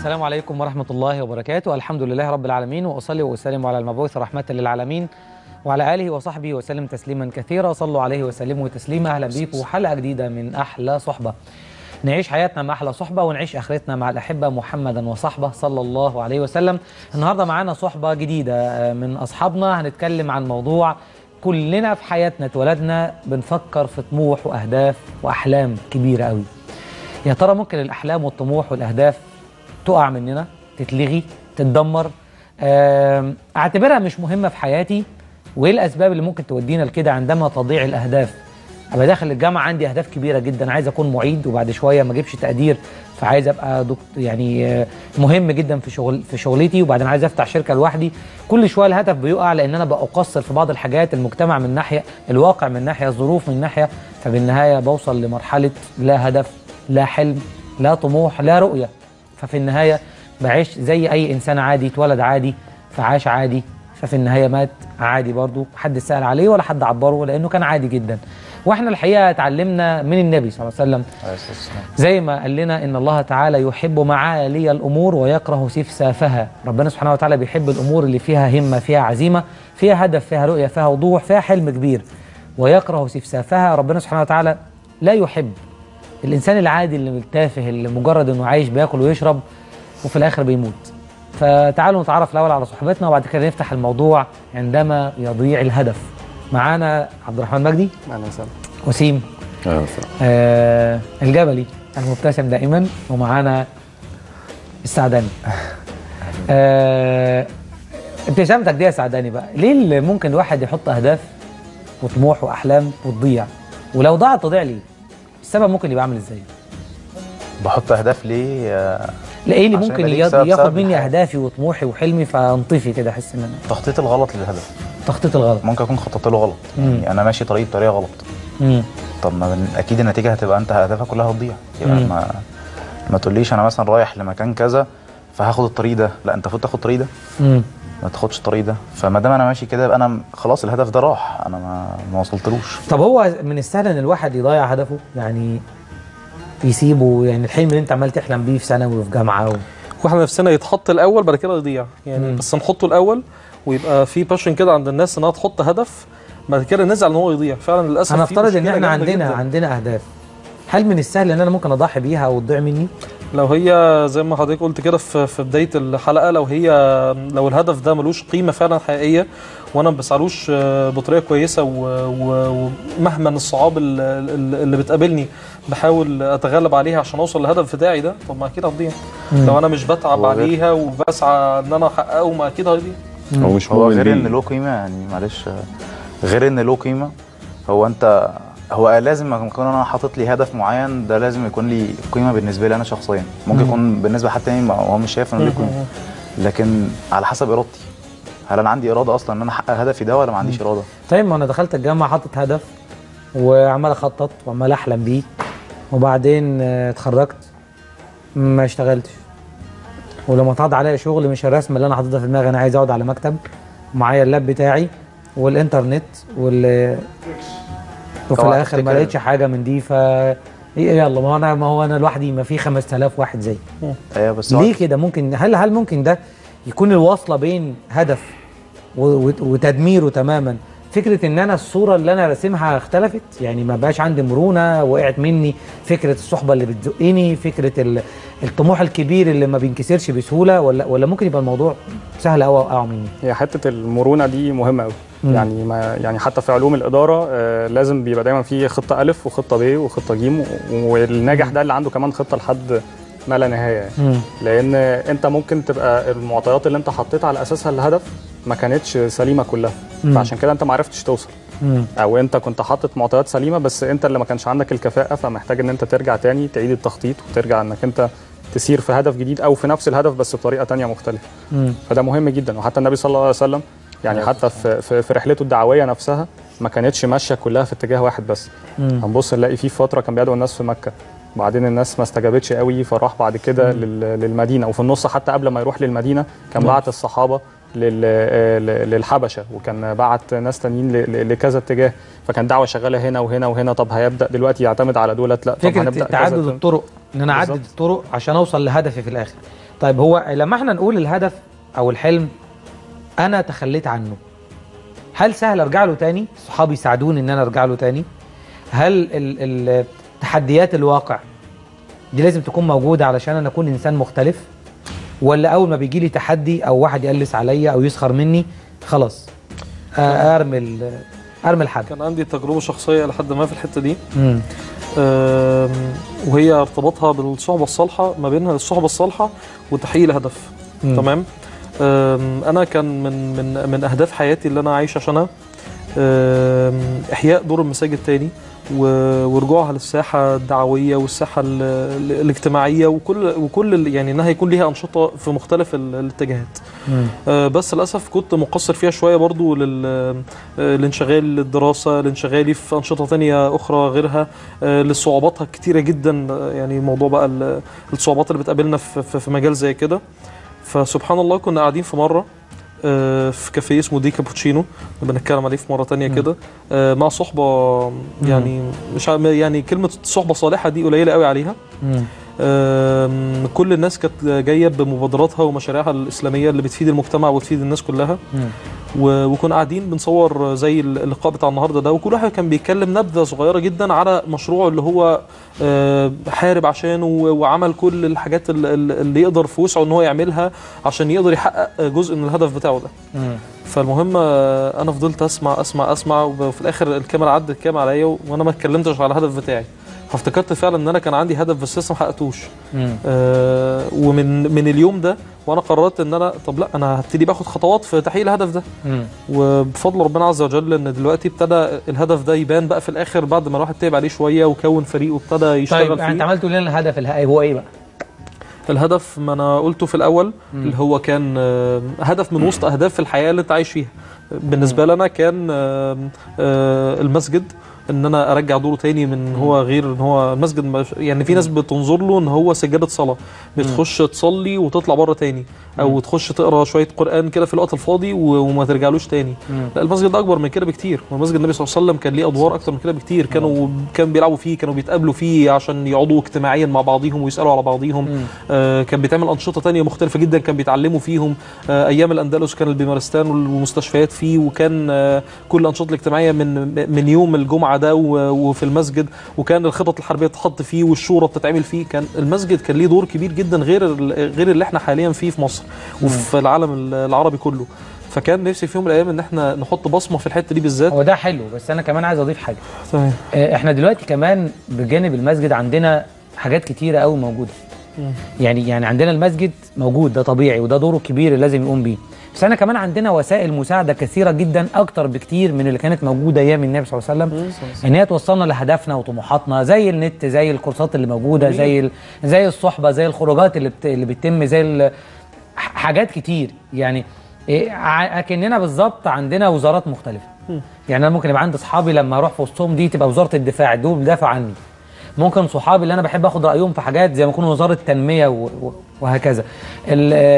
السلام عليكم ورحمة الله وبركاته. الحمد لله رب العالمين، وأصلي وأسلم على المبعوث رحمة للعالمين وعلى آله وصحبه وسلم تسليما كثيرا. صلوا عليه وسلموا تسليما. أهلا بيكم حلقة جديدة من أحلى صحبة، نعيش حياتنا مع أحلى صحبة ونعيش آخرتنا مع الأحبة محمدا وصحبه صلى الله عليه وسلم. النهاردة معانا صحبة جديدة من أصحابنا، هنتكلم عن موضوع كلنا في حياتنا اتولدنا بنفكر في طموح وأهداف وأحلام كبيرة قوي. يا ترى ممكن الأحلام والطموح والأهداف تقع مننا، تتلغي، تتدمر، اعتبرها مش مهمة في حياتي؟ وايه الاسباب اللي ممكن تودينا لكده عندما تضيع الاهداف؟ ابقى داخل الجامعة عندي اهداف كبيرة جدا، عايز اكون معيد وبعد شوية ما اجيبش تقدير فعايز ابقى يعني مهم جدا في شغلتي، وبعدين عايز افتح شركة لوحدي. كل شوية الهدف بيقع لان انا بقى اقصر في بعض الحاجات، المجتمع من ناحية، الواقع من ناحية، الظروف من ناحية، فبالنهاية بوصل لمرحلة لا هدف، لا حلم، لا طموح، لا رؤية. ففي النهاية بعيش زي أي إنسان عادي، اتولد عادي فعاش عادي، ففي النهاية مات عادي برضو، حد سأل عليه ولا حد عبره لأنه كان عادي جدا. وإحنا الحقيقة اتعلمنا من النبي صلى الله عليه وسلم زي ما قال لنا إن الله تعالى يحب معالي الأمور ويكره سفسافها. ربنا سبحانه وتعالى بيحب الأمور اللي فيها همة، فيها عزيمة، فيها هدف، فيها رؤية، فيها وضوح، فيها حلم كبير، ويكره سفسافها. ربنا سبحانه وتعالى لا يحب الإنسان العادي اللي التافه اللي مجرد إنه عايش بياكل ويشرب وفي الآخر بيموت. فتعالوا نتعرف الأول على صحبتنا وبعد كده نفتح الموضوع عندما يضيع الهدف. معانا عبد الرحمن مجدي، أهلا وسهلا. وسيم الجبلي المبتسم دائما، ومعانا السعداني. ابتسامتك دي يا سعداني بقى، ليه اللي ممكن الواحد يحط أهداف وطموح وأحلام وتضيع؟ ولو ضاعت تضيع ليه؟ السبب ممكن يبقى عامل ازاي؟ بحط اهداف ليه؟ لا، ايه اللي ممكن ياخد مني اهدافي وطموحي وحلمي فانطفي كده، احس ان انا تخطيط الغلط للهدف. تخطيط الغلط ممكن اكون خططت له غلط، يعني انا ماشي بطريقه غلط. طب ما اكيد النتيجه هتبقى انت اهدافك كلها هتضيع. يبقى ما تقوليش انا مثلا رايح لمكان كذا فهاخد الطريق ده، لا انت المفروض تاخد الطريق ده، ما تاخدش الطريق ده. فما دام انا ماشي كده يبقى انا خلاص الهدف ده راح، انا ما وصلتلوش. طب هو من السهل ان الواحد يضيع هدفه، يعني يسيبه، يعني الحلم اللي انت عمال تحلم بيه في ثانوي وفي جامعه واحنا نفسنا يتحط الاول بعد كده يضيع يعني. بس نحطه الاول ويبقى في باشن كده عند الناس انها تحط هدف، بعد كده نزعل ان هو يضيع فعلا. للاسف انا افترض ان احنا عندنا اهداف، هل من السهل ان انا ممكن اضحي بيها او تضيع مني؟ لو هي زي ما حضرتك قلت كده في بدايه الحلقه، لو الهدف ده ملوش قيمه فعلا حقيقيه وانا ما بسعلوش بطريقه كويسه، ومهما الصعاب اللي بتقابلني بحاول اتغلب عليها عشان اوصل للهدف بتاعي ده، طب ما اكيد هتضيع. لو انا مش بتعب عليها وبسعى ان انا احققه ما اكيد هيضيع. هو غير ان له قيمه، يعني معلش، غير ان له قيمه، هو لازم اكون انا حاطط لي هدف معين، ده لازم يكون لي قيمه بالنسبه لي انا شخصيا. ممكن يكون بالنسبه لحد تاني هو مش شايف انه ليه قيمه، لكن على حسب ارادتي. هل انا عندي اراده اصلا ان انا احقق هدفي ده ولا ما عنديش اراده؟ طيب ما انا دخلت الجامعه حاطط هدف وعمال اخطط وعمال احلم بيه، وبعدين اتخرجت ما اشتغلتش، ولما اتعرض عليا شغل مش الرسمه اللي انا حاططها في دماغي، انا عايز اقعد على مكتب ومعايا اللاب بتاعي والانترنت وفي الاخر ما لقيتش حاجه من دي، يلا ما هو انا لوحدي، ما في 5000 واحد زيي. ايوه بس ليه كده؟ ممكن هل ممكن ده يكون الوصله بين هدف وتدميره تماما؟ فكره ان انا الصوره اللي انا راسمها اختلفت، يعني ما بقاش عندي مرونه، وقعت مني فكره الصحبه اللي بتزقني، فكره الطموح الكبير اللي ما بينكسرش بسهوله، ولا ممكن يبقى الموضوع سهل قوي اقع مني؟ هي حته المرونه دي مهمه قوي. يعني حتى في علوم الاداره لازم بيبقى دايما في خطه الف وخطه ب وخطه ج، والناجح ده اللي عنده كمان خطه لحد ما لا نهايه. لان انت ممكن تبقى المعطيات اللي انت حطيتها على اساسها الهدف ما كانتش سليمه كلها، فعشان كده انت ما عرفتش توصل. او انت كنت حاطط معطيات سليمه بس انت اللي ما كانش عندك الكفاءه، فمحتاج ان انت ترجع تاني تعيد التخطيط وترجع انك انت تسير في هدف جديد او في نفس الهدف بس بطريقه تانية مختلفه. فده مهم جدا. وحتى النبي صلى الله عليه وسلم يعني حتى في رحلته الدعويه نفسها ما كانتش ماشيه كلها في اتجاه واحد بس. هنبص نلاقي في فتره كان بيدعو الناس في مكه، بعدين الناس ما استجابتش قوي فراح بعد كده للمدينه، وفي النص حتى قبل ما يروح للمدينه كان بعت الصحابه للحبشه، وكان بعت ناس تانيين لكذا اتجاه، فكان دعوه شغاله هنا وهنا وهنا. طب هيبدا دلوقتي يعتمد على دولت؟ لا، طب هنبدا تعدد الطرق، ان انا اعدد الطرق عشان اوصل لهدفي في الاخر. طيب هو لما احنا نقول الهدف او الحلم انا تخليت عنه، هل سهل ارجع له تاني؟ صحابي يساعدوني ان انا ارجع له تاني؟ هل تحديات الواقع دي لازم تكون موجودة علشان انا اكون انسان مختلف؟ ولا اول ما بيجي لي تحدي او واحد يقلس عليا او يسخر مني خلاص ارمي الحاجة؟ كان عندي تجربة شخصية لحد ما في الحتة دي. وهي ارتباطها بالصحبة الصالحة، ما بينها الصحبة الصالحة وتحقيق الهدف. تمام. انا كان من اهداف حياتي اللي انا عايش عشانها احياء دور المساجد تاني، ورجوعها للساحه الدعويه والساحه الاجتماعيه وكل يعني انها يكون ليها انشطه في مختلف الاتجاهات. بس للاسف كنت مقصر فيها شويه برضو لانشغال الدراسه، لانشغالي في انشطه ثانيه اخرى غيرها، لصعوباتها كتيره جدا. يعني موضوع بقى الصعوبات اللي بتقابلنا في مجال زي كده. فسبحان الله كنا قاعدين في مره في كافيه اسمه دي كابوتشينو، بنتكلم عليه في مره تانية كده، مع صحبه يعني مش يعني كلمه صحبه صالحه دي قليله قوي عليها. كل الناس كانت جايه بمبادراتها ومشاريعها الاسلاميه اللي بتفيد المجتمع وتفيد الناس كلها. وكنا قاعدين بنصور زي اللقاء بتاع النهارده ده، وكل واحد كان بيتكلم نبذه صغيره جدا على مشروعه اللي هو حارب عشانه، وعمل كل الحاجات اللي يقدر في وسعه ان هو يعملها عشان يقدر يحقق جزء من الهدف بتاعه ده. فالمهم انا فضلت اسمع وفي الاخر الكاميرا عدت كام عليا وانا ما اتكلمتش على الهدف بتاعي. فافتكرت فعلا ان انا كان عندي هدف بس لسه ما حققتوش. ومن اليوم ده وانا قررت ان انا طب لا، انا هبتدي باخد خطوات في تحقيق الهدف ده. وبفضل ربنا عز وجل ان دلوقتي ابتدى الهدف ده يبان بقى في الاخر بعد ما الواحد تعب عليه شويه وكون فريق وابتدى يشتغل طيب فيه. انت عملتوا لنا الهدف الحقيقي هو ايه بقى؟ الهدف ما انا قلته في الاول اللي هو كان هدف من وسط اهداف الحياه اللي انت عايش فيها. بالنسبه لنا كان المسجد، ان انا ارجع دوره تاني من هو غير ان هو المسجد. يعني في ناس بتنظر له ان هو سجاده صلاه، بتخش تصلي وتطلع بره تاني، او تخش تقرا شويه قران كده في الوقت الفاضي وما ترجعلوش تاني. لا، المسجد اكبر من كده بكتير، والمسجد النبي صلى الله عليه وسلم كان ليه ادوار اكتر من كده بكتير. كان بيلعبوا فيه، كانوا بيتقابلوا فيه عشان يقعدوا اجتماعيا مع بعضيهم ويسالوا على بعضيهم. كان بيتعمل انشطه تانيه مختلفه جدا كان بيتعلموا فيهم. ايام الاندلس كان البيمارستان والمستشفيات فيه، وكان كل الانشطه الاجتماعيه من يوم الجمعه ده وفي المسجد، وكان الخطط الحربيه بتتحط فيه والشورى بتتعمل فيه. كان المسجد كان ليه دور كبير جدا غير اللي احنا حاليا فيه في مصر وفي العالم العربي كله. فكان نفسي في يوم من الايام ان احنا نحط بصمه في الحته دي بالذات. هو ده حلو، بس انا كمان عايز اضيف حاجه. تمام. احنا دلوقتي كمان بجانب المسجد عندنا حاجات كتيره قوي موجوده. يعني عندنا المسجد موجود، ده طبيعي وده دوره كبير اللي لازم يقوم بيه. بس احنا كمان عندنا وسائل مساعده كثيره جدا اكتر بكتير من اللي كانت موجوده ايام النبي صلى الله عليه وسلم، ان هي توصلنا لهدفنا وطموحاتنا، زي النت، زي الكورسات اللي موجوده، زي الصحبه، زي الخروجات اللي بتتم، زي حاجات كتير. يعني اكننا بالظبط عندنا وزارات مختلفه. يعني انا ممكن يبقى عندي اصحابي لما اروح في وسطهم دي تبقى وزاره الدفاع، دول بيدافعوا عني. ممكن صحابي اللي انا بحب اخد رايهم في حاجات زي ما يكون وزاره التنميه وهكذا.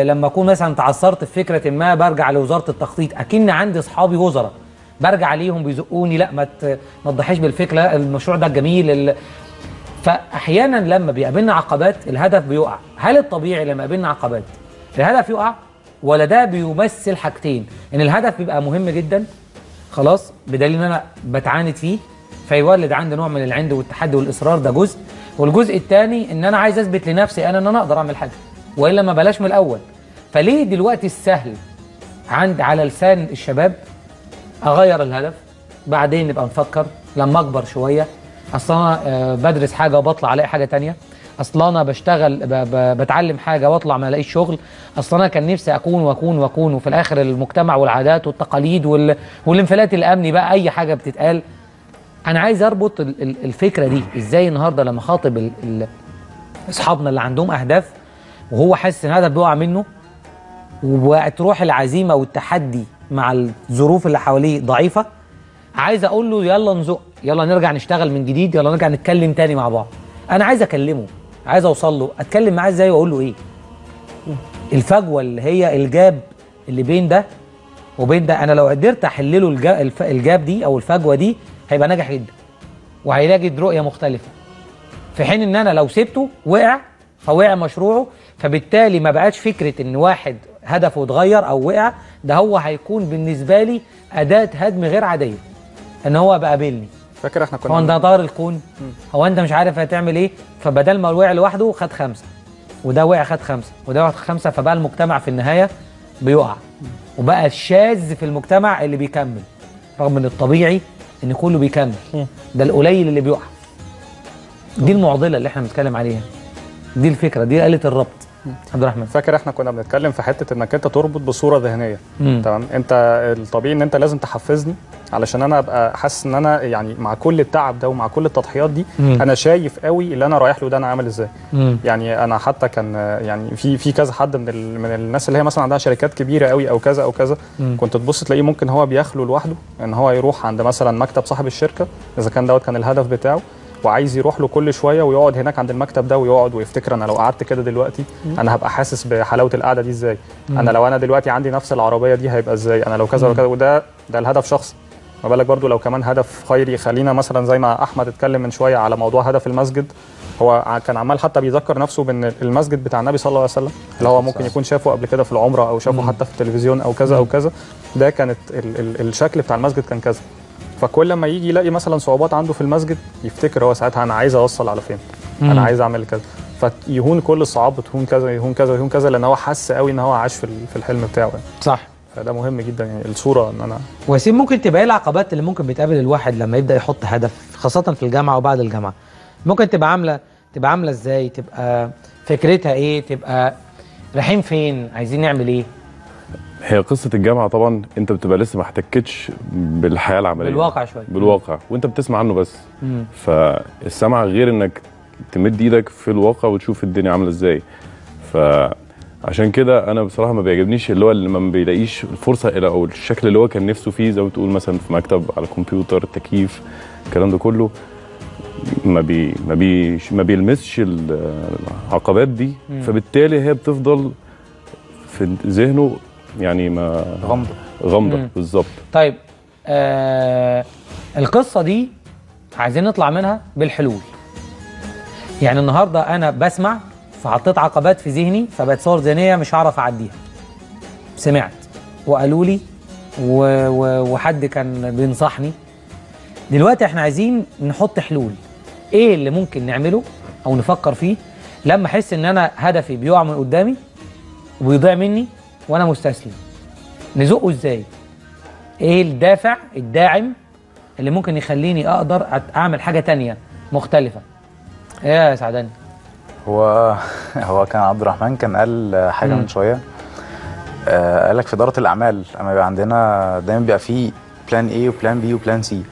لما اكون مثلا تعثرت في فكره ما برجع لوزاره التخطيط، اكن عندي اصحابي وزراء برجع عليهم بيزقوني، لا ما تضحيش بالفكره، المشروع ده جميل. فاحيانا لما بيقابلنا عقبات الهدف بيقع. هل الطبيعي لما يقابلنا عقبات الهدف يقع، ولا ده بيمثل حاجتين؟ ان الهدف بيبقى مهم جدا خلاص بدليل ان انا بتعاند فيه فيولد عندي نوع من العند والتحدي والاصرار، ده جزء. والجزء الثاني ان انا عايز اثبت لنفسي ان انا اقدر اعمل حاجه، والا ما بلاش من الاول. فليه دلوقتي السهل على لسان الشباب اغير الهدف، بعدين نبقى نفكر لما اكبر شويه، اصلا انا بدرس حاجه وبطلع الاقي حاجه ثانيه، اصلا انا بشتغل بتعلم حاجه واطلع ما الاقيش شغل، اصلا انا كان نفسي اكون وفي الاخر المجتمع والعادات والتقاليد والانفلات الامني بقى اي حاجه بتتقال. انا عايز اربط الفكره دي ازاي النهارده لما خاطب اصحابنا اللي عندهم اهداف وهو حاسس ان الهدف بيقع منه وتروح العزيمه والتحدي مع الظروف اللي حواليه ضعيفه، عايز اقول له يلا نزق، يلا نرجع نشتغل من جديد، يلا نرجع نتكلم تاني مع بعض. انا عايز اكلمه، عايز اوصل له، اتكلم معاه ازاي واقول له ايه؟ الفجوه اللي هي الجاب اللي بين ده وبين ده، انا لو قدرت احل له الجاب دي او الفجوه دي هيبقى ناجح جدا وهيلاقي رؤيه مختلفه. في حين ان انا لو سبته وقع فوقع مشروعه، فبالتالي ما بقاش فكره ان واحد هدفه اتغير او وقع، ده هو هيكون بالنسبه لي اداه هدم غير عاديه، ان هو بقى قابلني. فاكر احنا هو انت كنا طار الكون، هو انت مش عارف هتعمل ايه، فبدل ما وقع لوحده خد 5، وده وقع خد 5، وده وقع 5، فبقى المجتمع في النهايه بيقع، وبقى الشاذ في المجتمع اللي بيكمل، رغم ان الطبيعي ان كله بيكمل، ده القليل اللي بيقع. دي المعضله اللي احنا بنتكلم عليها، دي الفكره، دي آلة الربط. عبد الرحمن، فاكر احنا كنا بنتكلم في حته انك انت تربط بصوره ذهنيه. تمام، انت الطبيعي ان انت لازم تحفزني علشان انا ابقى حاسس ان انا يعني مع كل التعب ده ومع كل التضحيات دي انا شايف قوي اللي انا رايح له ده انا عامل ازاي. يعني انا حتى كان يعني في كذا حد من الناس اللي هي مثلا عندها شركات كبيره قوي او كذا او كذا، كنت تبص تلاقيه ممكن هو بيخلو لوحده ان هو يروح عند مثلا مكتب صاحب الشركه اذا كان دوت كان الهدف بتاعه، وعايز يروح له كل شويه ويقعد هناك عند المكتب ده ويقعد ويفتكر انا لو قعدت كده دلوقتي انا هبقى حاسس بحلاوه القعده دي ازاي، انا لو انا دلوقتي عندي نفس العربيه دي هيبقى ازاي، انا لو كذا وكذا، وده الهدف شخصي. ما بالك برضو لو كمان هدف خيري. خلينا مثلا زي ما احمد اتكلم من شويه على موضوع هدف المسجد، هو كان عمال حتى بيذكر نفسه بان المسجد بتاع النبي صلى الله عليه وسلم اللي هو ممكن يكون شافه قبل كده في العمره او شافه حتى في التلفزيون او كذا او كذا، ده كانت الشكل بتاع المسجد كان كذا. فكل لما يجي يلاقي مثلا صعوبات عنده في المسجد يفتكر هو ساعتها انا عايز اوصل على فين، انا عايز اعمل كذا، فيهون كل الصعاب، تهون كذا يهون كذا يهون كذا، لان هو حس قوي ان هو عاش في الحلم بتاعه يعني. صح. فده مهم جدا يعني الصوره ان انا وسيم ممكن تبقى ايه العقبات اللي ممكن بتقابل الواحد لما يبدا يحط هدف، خاصه في الجامعه وبعد الجامعه؟ ممكن تبقى عامله ازاي؟ تبقى فكرتها ايه؟ تبقى رايحين فين؟ عايزين نعمل ايه؟ هي قصة الجامعة طبعا انت بتبقى لسه ما احتكتش بالحياة العملية، بالواقع شوية، بالواقع، وانت بتسمع عنه بس. فالسمع غير انك تمد ايدك في الواقع وتشوف الدنيا عاملة ازاي. فعشان كده انا بصراحة ما بيعجبنيش اللي هو اللي ما بيلاقيش الفرصة او الشكل اللي هو كان نفسه فيه، زي ما بتقول مثلا في مكتب على كمبيوتر، تكييف، الكلام ده كله ما بيلمسش العقبات دي. فبالتالي هي بتفضل في ذهنه يعني ما غامضه بالظبط. طيب القصه دي عايزين نطلع منها بالحلول. يعني النهارده انا بسمع فحطيت عقبات في ذهني، فبقت صور ذهنيه مش هعرف اعديها. سمعت وقالوا لي وحد كان بينصحني. دلوقتي احنا عايزين نحط حلول. ايه اللي ممكن نعمله او نفكر فيه لما احس ان انا هدفي بيقع من قدامي وبيضيع مني وانا مستسلم؟ نزقه ازاي؟ ايه الدافع الداعم اللي ممكن يخليني اقدر اعمل حاجه تانية مختلفه؟ ايه يا سعداني؟ هو كان عبد الرحمن كان قال حاجه من شويه، قال لك في اداره الاعمال اما يبقى عندنا دايما بيبقى فيه بلان اي وبلان بي وبلان سي.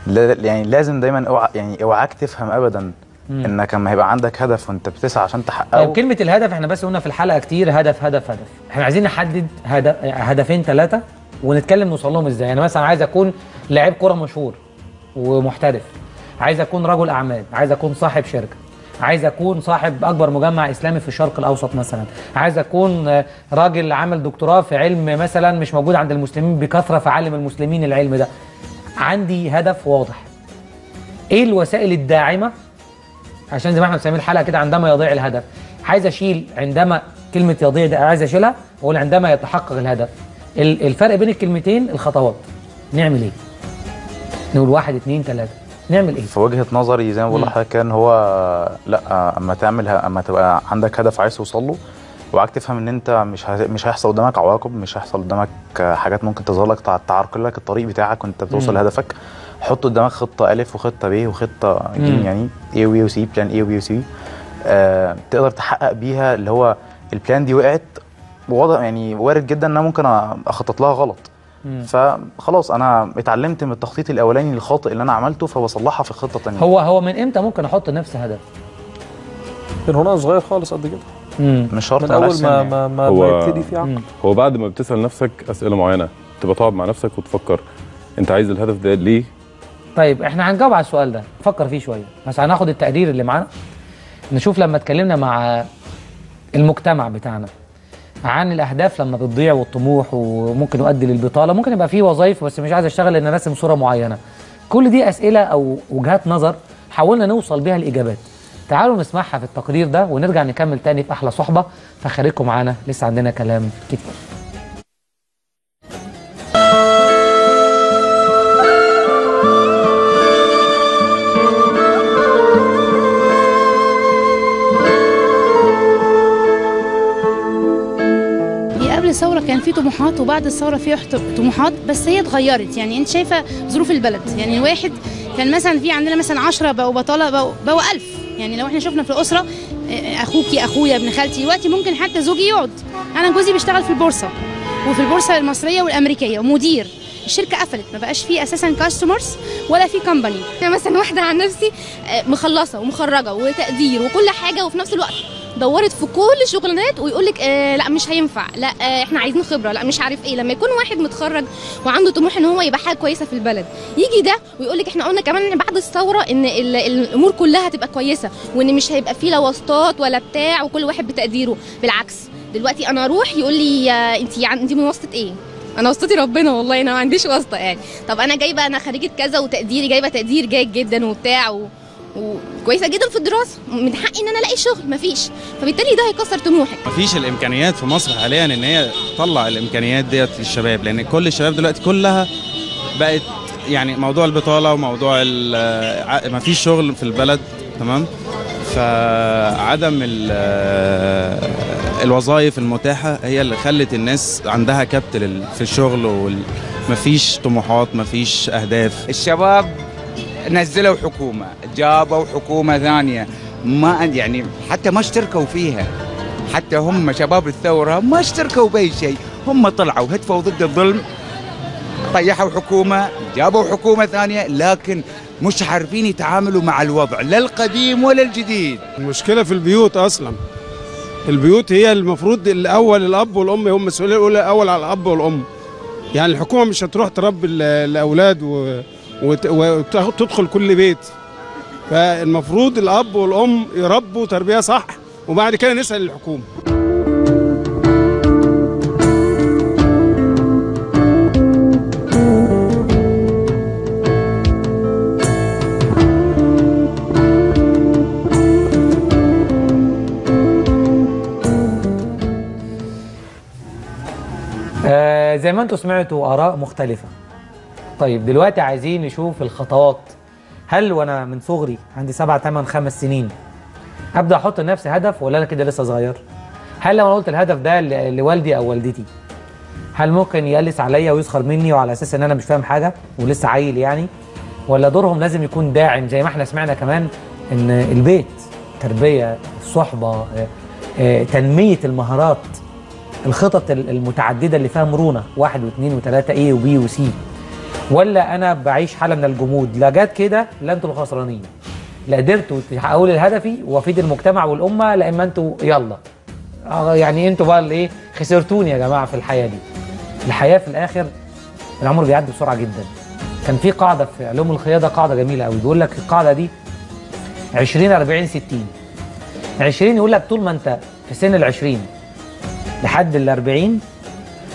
يعني لازم دايما اوعاك تفهم ابدا انك لما هيبقى عندك هدف وانت بتسعى عشان تحققه. طيب كلمه الهدف احنا بس قلنا في الحلقه كتير هدف هدف هدف، احنا عايزين نحدد هدفين 3 ونتكلم نوصل لهم ازاي. يعني مثلا عايز اكون لاعب كره مشهور ومحترف، عايز اكون رجل اعمال، عايز اكون صاحب شركه، عايز اكون صاحب اكبر مجمع اسلامي في الشرق الاوسط مثلا، عايز اكون راجل عامل دكتوراه في علم مثلا مش موجود عند المسلمين بكثره فعلم المسلمين العلم ده. عندي هدف واضح. ايه الوسائل الداعمه عشان زي ما احنا بنسمي الحلقه كده عندما يضيع الهدف؟ عايز اشيل عندما كلمه يضيع ده عايز اشيلها واقول عندما يتحقق الهدف. الفرق بين الكلمتين الخطوات. نعمل ايه؟ نقول 1 2 3 نعمل ايه؟ في وجهه نظري زي ما بقول لحضرتك كان هو لا، اما تبقى عندك هدف عايز توصل له وعاك تفهم ان انت مش هيحصل قدامك عواقب، مش هيحصل قدامك حاجات ممكن تظهر لك تعرقل لك الطريق بتاعك وانت بتوصل لهدفك. حط قدامك خطه الف وخطه ب وخطه ج، يعني اي وبي وسي، بلان اي وبي وسي، تقدر تحقق بيها اللي هو البلان دي وقعت وواضح يعني وارد جدا ان انا ممكن اخطط لها غلط. فخلاص انا اتعلمت من التخطيط الاولاني الخاطئ اللي انا عملته فبصلحها في الخطه الثانيه. هو من امتى ممكن احط نفس هدف؟ من هنا صغير خالص قد كده. مش شرط من اول ما يبتدي في عقل. هو بعد ما بتسال نفسك اسئله معينه تبقى تقعد مع نفسك وتفكر انت عايز الهدف ده ليه. طيب احنا هنجاوب على السؤال ده، نفكر فيه شويه، بس هناخد التقرير اللي معانا نشوف لما اتكلمنا مع المجتمع بتاعنا عن الاهداف لما بتضيع والطموح وممكن يؤدي للبطاله، ممكن يبقى فيه وظايف بس مش عايز اشتغل لان راسم صوره معينه. كل دي اسئله او وجهات نظر حاولنا نوصل بيها لاجابات. تعالوا نسمعها في التقرير ده ونرجع نكمل تاني في احلى صحبه. فخليكم معانا لسه عندنا كلام كتير. قبل الثوره كان في طموحات وبعد الثوره في طموحات، بس هي اتغيرت. يعني انت شايفه ظروف البلد، يعني الواحد كان مثلا في عندنا مثلا 10 بقوا بطاله بقوا 1000. يعني لو احنا شفنا في الاسره اخوكي اخويا ابن خالتي، دلوقتي ممكن حتى زوجي يقعد. انا جوزي بيشتغل في البورصه وفي البورصه المصريه والامريكيه ومدير الشركه قفلت، ما بقاش فيه اساسا كاستمرز ولا في كومباني. انا مثلا واحده عن نفسي مخلصه ومخرجه وتقدير وكل حاجه، وفي نفس الوقت دورت في كل الشغلانات ويقول لك لا مش هينفع، لا احنا عايزين خبره، لا مش عارف ايه. لما يكون واحد متخرج وعنده طموح ان هو يبقى حاجه كويسه في البلد، يجي ده ويقول لك احنا قلنا كمان ان بعد الثوره ان الامور كلها هتبقى كويسه وان مش هيبقى فيه لا واسطات ولا بتاع وكل واحد بتقديره. بالعكس دلوقتي انا اروح يقول لي انت من واسطه ايه؟ انا واسطتي ربنا والله، انا ما عنديش واسطه يعني. طب انا جايبه، انا خريجه كذا وتقديري جايبه تقدير جيد جدا وبتاع وكويسه جدا في الدراسه، من حقي ان انا الاقي شغل، مفيش. فبالتالي ده هيكسر طموحك. مفيش الامكانيات في مصر حاليا ان هي تطلع الامكانيات ديت للشباب، لان كل الشباب دلوقتي كلها بقت يعني موضوع البطاله وموضوع مفيش شغل في البلد، تمام. فعدم الوظائف المتاحه هي اللي خلت الناس عندها كبت في الشغل، ومفيش طموحات، مفيش اهداف. الشباب نزلوا حكومه، جابوا حكومه ثانيه، ما يعني حتى ما اشتركوا فيها. حتى هم شباب الثوره ما اشتركوا باي شيء، هم طلعوا هتفوا ضد الظلم، طيحوا حكومه، جابوا حكومه ثانيه، لكن مش عارفين يتعاملوا مع الوضع، لا القديم ولا الجديد. المشكله في البيوت اصلا. البيوت هي المفروض الاول، الاب والام هم المسؤوليه الاولى الاول على الاب والام. يعني الحكومه مش هتروح تربي الاولاد وتدخل كل بيت. فالمفروض الاب والام يربوا تربيه صح، وبعد كده نسال الحكومه. زي ما انتم سمعتوا آراء مختلفة. طيب دلوقتي عايزين نشوف الخطوات. هل وانا من صغري عندي 7 8 5 سنين ابدا احط لنفسي هدف، ولا انا كده لسه صغير؟ هل لو انا قلت الهدف ده لوالدي او والدتي، هل ممكن يقلس عليا ويسخر مني وعلى اساس ان انا مش فاهم حاجه ولسه عيل يعني؟ ولا دورهم لازم يكون داعم زي ما احنا سمعنا كمان ان البيت، تربيه، الصحبه، تنميه المهارات، الخطط المتعدده اللي فيها مرونه 1 و2 و3 A وB وC؟ ولا انا بعيش حاله من الجمود، لا جت كده لا انتوا الخسرانين، لا قدرتوا تحققوا لي هدفي وافيد المجتمع والامه، لا اما انتوا يلا يعني انتوا بقى اللي ايه، خسرتوني يا جماعه في الحياه دي. الحياه في الاخر العمر بيعدي بسرعه جدا. كان في قاعده في علوم القياده، قاعده جميله قوي، بيقول لك القاعده دي 20 40 60. 20 يقول لك طول ما انت في سن ال20 لحد ال40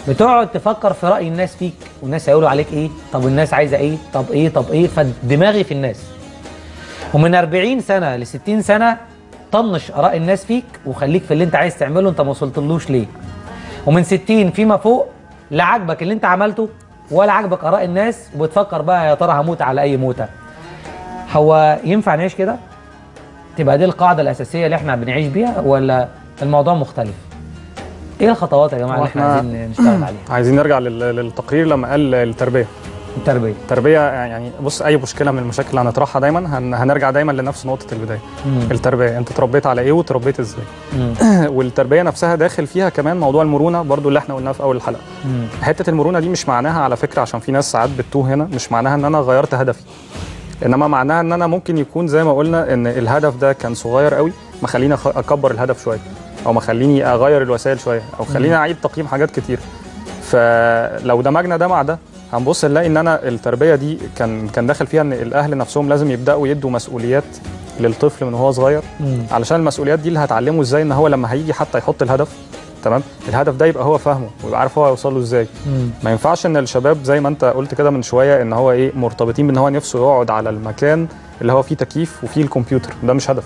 بتقعد تفكر في رأي الناس فيك، والناس هيقولوا عليك ايه، طب الناس عايزه ايه، طب ايه طب ايه، فدماغي في الناس. ومن 40 سنه ل 60 سنه طنش آراء الناس فيك وخليك في اللي انت عايز تعمله، انت ما وصلتلوش ليه. ومن 60 فيما فوق لا عاجبك اللي انت عملته ولا عاجبك آراء الناس، وبتفكر بقى يا ترى هموت على اي موته. هو ينفع نعيش كده؟ تبقى دي القاعده الاساسيه اللي احنا بنعيش بيها، ولا الموضوع مختلف؟ ايه الخطوات يا جماعه اللي احنا عايزين نشتغل عليها؟ عايزين نرجع للتقرير لما قال التربيه. التربيه يعني بص، اي مشكله من المشاكل اللي هنطرحها دايما هنرجع دايما لنفس نقطه البدايه. التربيه، انت اتربيت على ايه وتربيت ازاي؟ والتربيه نفسها داخل فيها كمان موضوع المرونه برضو اللي احنا قلناه في اول الحلقه. حته المرونه دي مش معناها على فكره، عشان في ناس ساعات بتتوه هنا، مش معناها ان انا غيرت هدفي، انما معناها ان انا ممكن يكون زي ما قلنا ان الهدف ده كان صغير قوي، ما خليني اكبر الهدف شويه، او ما خليني اغير الوسائل شويه، او خليني اعيد تقييم حاجات كتير. فلو دمجنا ده مع ده هنبص نلاقي ان انا التربيه دي كان داخل فيها ان الاهل نفسهم لازم يبداوا يدوا مسؤوليات للطفل من وهو صغير، علشان المسؤوليات دي اللي هتعلمه ازاي ان هو لما هيجي حتى يحط الهدف، تمام، الهدف ده يبقى هو فاهمه ويبقى عارف هو هيوصل له ازاي. ما ينفعش ان الشباب زي ما انت قلت كده من شويه ان هو ايه، مرتبطين بان هو نفسه يقعد على المكان اللي هو فيه تكييف وفيه الكمبيوتر، ده مش هدف.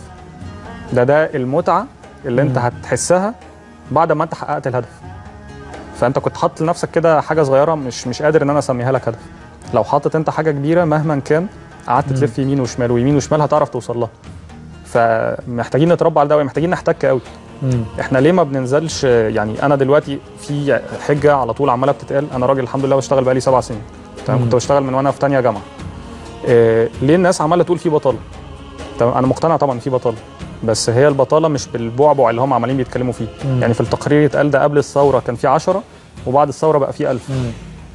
ده المتعه اللي انت هتحسها بعد ما انت حققت الهدف. فانت كنت حاطط لنفسك كده حاجه صغيره مش قادر ان انا اسميها لك هدف. لو حاطط انت حاجه كبيره مهما كان قعدت تلف يمين وشمال ويمين وشمال هتعرف توصل لها. فمحتاجين نتربى على ده ومحتاجين نحتك قوي. احنا ليه ما بننزلش؟ يعني انا دلوقتي في حجه على طول عماله بتتقال، انا راجل الحمد لله بشتغل بقالي 7 سنين. تمام، كنت بشتغل من وانا في ثانيه جامعه. ليه الناس عماله تقول في بطاله؟ تمام، انا مقتنع طبعا في بطاله، بس هي البطاله مش بالبعبع اللي هم عمالين بيتكلموا فيه. يعني في التقرير اتقال ده قبل الثوره كان في 10 وبعد الثوره بقى في 1000.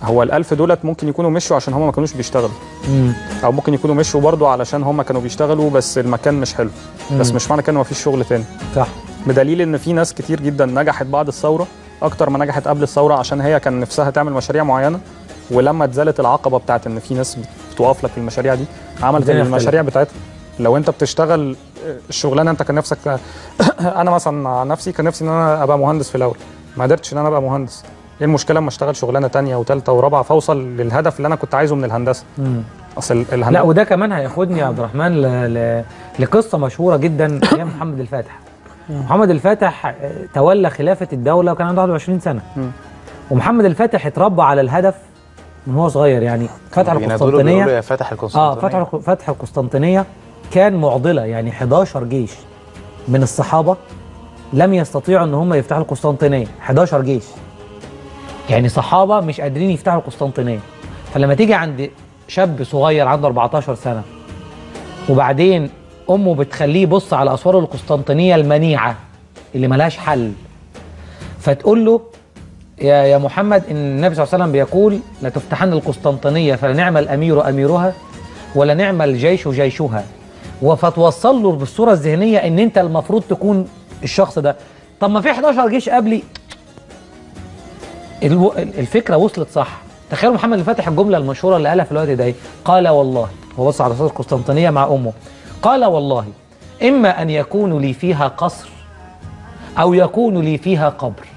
هو ال1000 دولت ممكن يكونوا مشوا عشان هم ما كانوش بيشتغلوا، او ممكن يكونوا مشوا برضو علشان هم كانوا بيشتغلوا بس المكان مش حلو. بس مش معنى كده ان ما فيش شغل تاني. صح. بدليل ان في ناس كتير جدا نجحت بعد الثوره اكتر ما نجحت قبل الثوره، عشان هي كان نفسها تعمل مشاريع معينه، ولما اتزالت العقبه بتاعت ان في ناس بتوقف لك في المشاريع دي عملت المشاريع بتاعتها. لو انت بتشتغل الشغلانه انت كان نفسك انا مثلا عن نفسي كان نفسي ان انا ابقى مهندس في الاول، ما قدرتش ان انا ابقى مهندس. ايه المشكله اما اشتغل شغلانه ثانيه وثالثه ورابعه فاوصل للهدف اللي انا كنت عايزه من الهندسه؟ اصل الهندسه لا، وده كمان هياخدني يا عبد الرحمن لقصه مشهوره جدا هي محمد الفاتح. محمد الفاتح تولى خلافه الدوله وكان عنده 21 سنه. ومحمد الفاتح اتربى على الهدف من هو صغير. يعني فتح القسطنطينيه يا فتح القسطنطينيه فتح القسطنطينيه كان معضله. يعني 11 جيش من الصحابه لم يستطيعوا ان هم يفتحوا القسطنطينيه. 11 جيش، يعني صحابه مش قادرين يفتحوا القسطنطينيه. فلما تيجي عند شاب صغير عنده 14 سنه وبعدين امه بتخليه يبص على اسوار القسطنطينيه المنيعه اللي ملهاش حل، فتقول له يا محمد ان النبي صلى الله عليه وسلم بيقول لا تفتحن القسطنطينيه فلنعم الامير اميرها ولا نعم الجيش جيشها، فتوصل له بالصوره الذهنيه ان انت المفروض تكون الشخص ده. طب ما في 11 جيش قبلي. الفكره وصلت صح. تخيلوا محمد الفاتح الجمله المشهوره اللي قالها في الوقت ده، قال والله، هو بص على اسوار القسطنطينيه مع امه، قال والله اما ان يكون لي فيها قصر او يكون لي فيها قبر،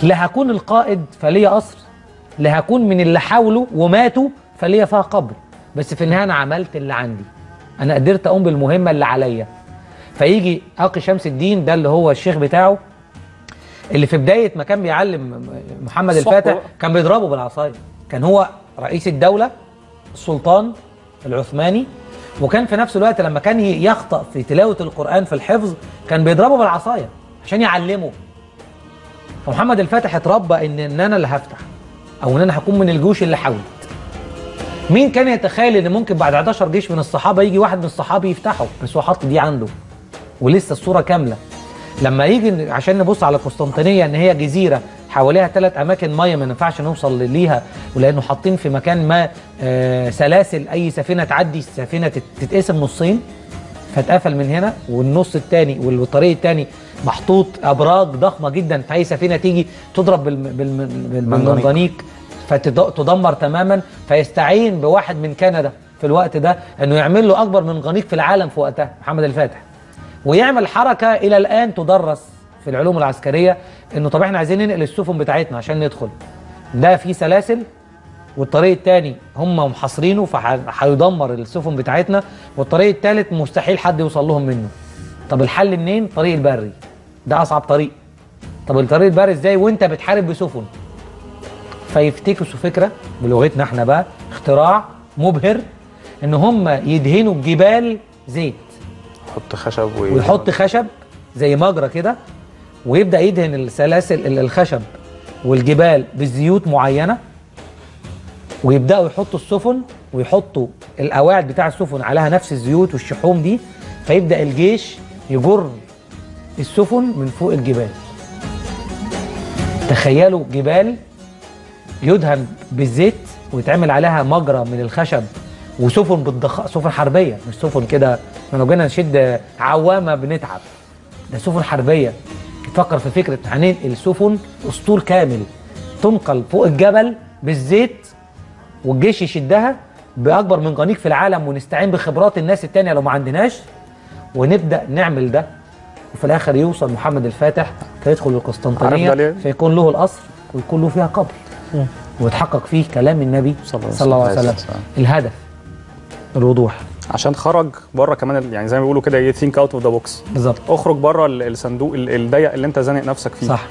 لا هكون القائد فليا قصر، لا هكون من اللي حاولوا وماتوا فليا فيها قبر، بس في النهايه انا عملت اللي عندي، انا قدرت اقوم بالمهمه اللي عليا. فيجي اقي شمس الدين ده اللي هو الشيخ بتاعه اللي في بدايه ما كان بيعلم محمد الفاتح كان بيضربه بالعصايه. كان هو رئيس الدوله السلطان العثماني، وكان في نفس الوقت لما كان يخطأ في تلاوه القران في الحفظ كان بيضربه بالعصايه عشان يعلمه. فمحمد الفاتح اتربى ان انا اللي هفتح، او ان انا هكون من الجيوش اللي حاولت. مين كان يتخيل ان ممكن بعد 11 جيش من الصحابه يجي واحد من الصحابه يفتحه؟ بس هو حط دي عنده ولسه الصوره كامله. لما يجي عشان نبص على القسطنطينيه ان هي جزيره حواليها 3 اماكن ميه ما ينفعش نوصل ليها، ولانه حاطين في مكان ما سلاسل اي سفينه تعدي السفينه تتقسم نصين، فاتقفل من هنا، والنص الثاني والطريق الثاني محطوط ابراج ضخمه جدا، فاي سفينه تيجي تضرب بالمنجنيق فتدمر تماما. فيستعين بواحد من كندا في الوقت ده انه يعمل له اكبر منجنيق في العالم في وقتها، محمد الفاتح، ويعمل حركه الى الان تدرس في العلوم العسكريه، انه طب احنا عايزين ننقل السفن بتاعتنا عشان ندخل، ده في سلاسل والطريق الثاني هم محاصرينه فهيدمر السفن بتاعتنا، والطريق الثالث مستحيل حد يوصل لهم منه. طب الحل منين؟ طريق البري، ده اصعب طريق. طب الطريق البري ازاي وانت بتحارب بسفن؟ فيفتكسوا فكره بلغتنا احنا بقى، اختراع مبهر، ان هم يدهنوا الجبال زيت، يحط خشب ويحط خشب زي مجرى كده، ويبدا يدهن السلاسل الخشب والجبال بالزيوت معينه، ويبداوا يحطوا السفن ويحطوا القواعد بتاع السفن عليها نفس الزيوت والشحوم دي، فيبدا الجيش يجر السفن من فوق الجبال. تخيلوا جبال يدهن بالزيت ويتعمل عليها مجرى من الخشب، وسفن سفن حربيه، مش سفن كده لو جينا نشد عوامه بنتعب، ده سفن حربيه. تفكر في فكره هننقل سفن اسطول كامل تنقل فوق الجبل بالزيت، والجيش يشدها باكبر منجنيق في العالم، ونستعين بخبرات الناس التانيه لو ما عندناش، ونبدا نعمل ده. وفي الاخر يوصل محمد الفاتح فيدخل القسطنطينيه فيكون له القصر ويكون له فيها قبر، ويتحقق فيه كلام النبي صلى الله عليه وسلم. الهدف، الوضوح. عشان خرج بره كمان يعني زي ما بيقولوا كده ثينك اوت اوف ذا بوكس. بالظبط. اخرج بره الصندوق الضيق اللي انت زانق نفسك فيه. صح.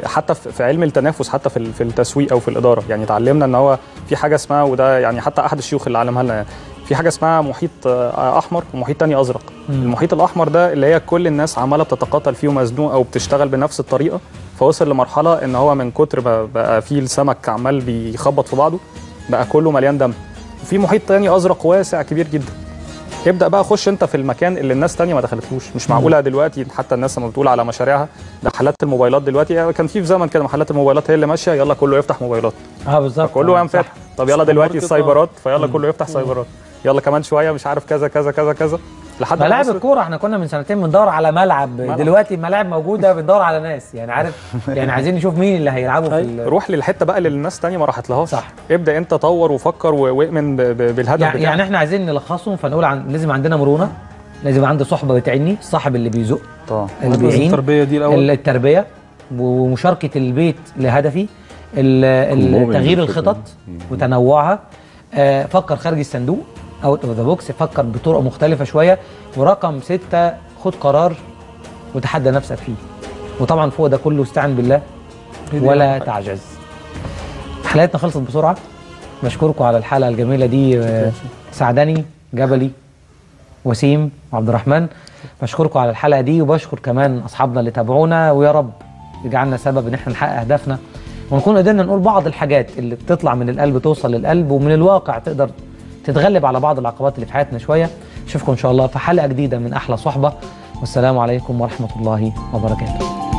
حتى في علم التنافس، حتى في التسويق او في الاداره، يعني اتعلمنا ان هو في حاجه اسمها، وده يعني حتى احد الشيوخ اللي علمها لنا، في حاجه اسمها محيط احمر ومحيط تاني ازرق. المحيط الاحمر ده اللي هي كل الناس عماله بتتقاتل فيه ومزنوقه وبتشتغل بنفس الطريقه، فوصل لمرحله ان هو من كتر ما بقى فيه السمك عمال بيخبط في بعضه بقى كله مليان دم. وفي محيط تاني ازرق واسع كبير جدا. ابدا بقى خش انت في المكان اللي الناس تانية ما دخلتلوش. مش معقوله دلوقتي حتى الناس لما بتقول على مشاريعها، ده محلات الموبايلات دلوقتي، كان في زمن كده محلات الموبايلات هي اللي ماشيه، يلا كله يفتح موبايلات. بالظبط. كله قام فاتح. طب يلا دلوقتي السايبرات، فيلا كله يفتح سايبرات. يلا كمان شويه مش عارف كذا كذا كذا كذا، لحد ملاعب الكوره احنا كنا من سنتين بندور على ملعب. دلوقتي الملاعب موجوده بندور على ناس، يعني عارف يعني عايزين نشوف مين اللي هيلعبوا في روح للحته بقى اللي الناس تانية ما راحتلهاش. صح. ابدا انت طور وفكر واؤمن بالهدف بتاعك. يعني احنا عايزين نلخصهم فنقول لازم عندنا مرونه، لازم عنده صحبه بتعني، الصاحب اللي بيزق طبعا، اللي بيعين، التربيه دي الاول، التربيه ومشاركه البيت لهدفي، تغيير الخطط وتنوعها، فكر خارج الصندوق اوت اوف ذا بوكس، فكر بطرق مختلفه شويه. ورقم 6 خد قرار وتحدى نفسك فيه. وطبعا فوق ده كله استعن بالله ولا تعجز. حلقتنا خلصت بسرعه. بشكركم على الحلقه الجميله دي، سعدني جبلي وسيم وعبد الرحمن. بشكركم على الحلقه دي، وبشكر كمان اصحابنا اللي تابعونا، ويا رب يجعلنا سبب ان احنا نحقق اهدافنا ونكون قدرنا نقول بعض الحاجات اللي بتطلع من القلب توصل للقلب، ومن الواقع تقدر تتغلب على بعض العقبات اللي في حياتنا شويه. اشوفكم ان شاء الله في حلقه جديده من احلى صحبه، والسلام عليكم ورحمه الله وبركاته.